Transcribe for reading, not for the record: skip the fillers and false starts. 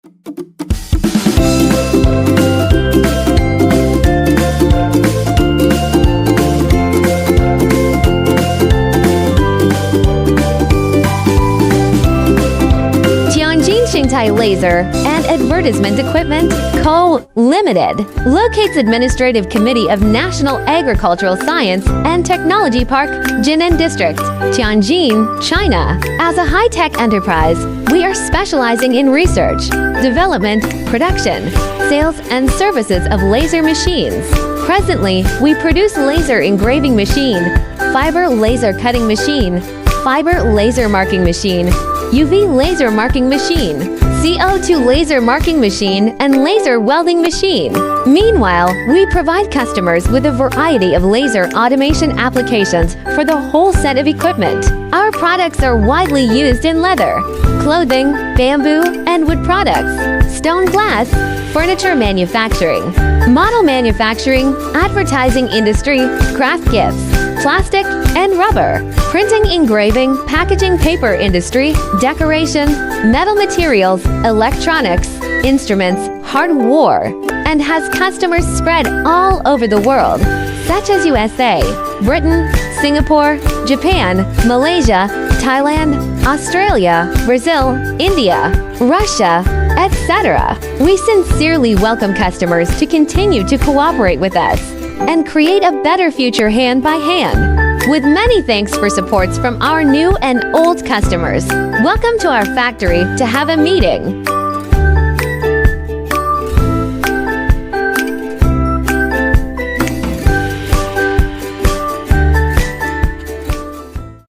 Tianjin Xingtai Laser and Advertisement Equipment Co., Limited locates Administrative Committee of National Agricultural Science and Technology Park, Jinan District, Tianjin, China. As a high-tech enterprise, we are specializing in research, development, production, sales, and services of laser machines. Presently, we produce laser engraving machine, fiber laser cutting machine, fiber laser marking machine, UV laser marking machine, CO2 laser marking machine, and laser welding machine. Meanwhile, we provide customers with a variety of laser automation applications for the whole set of equipment. Our products are widely used in leather, clothing, bamboo, and wood products, stone glass, furniture manufacturing, model manufacturing, advertising industry, craft gifts, plastic and rubber, printing, engraving, packaging, paper industry, decoration, metal materials, electronics, instruments, hardware, and has customers spread all over the world, such as USA, Britain, Singapore, Japan, Malaysia, Thailand, Australia, Brazil, India, Russia, etc. We sincerely welcome customers to continue to cooperate with us and create a better future hand by hand. With many thanks for supports from our new and old customers. Welcome to our factory to have a meeting.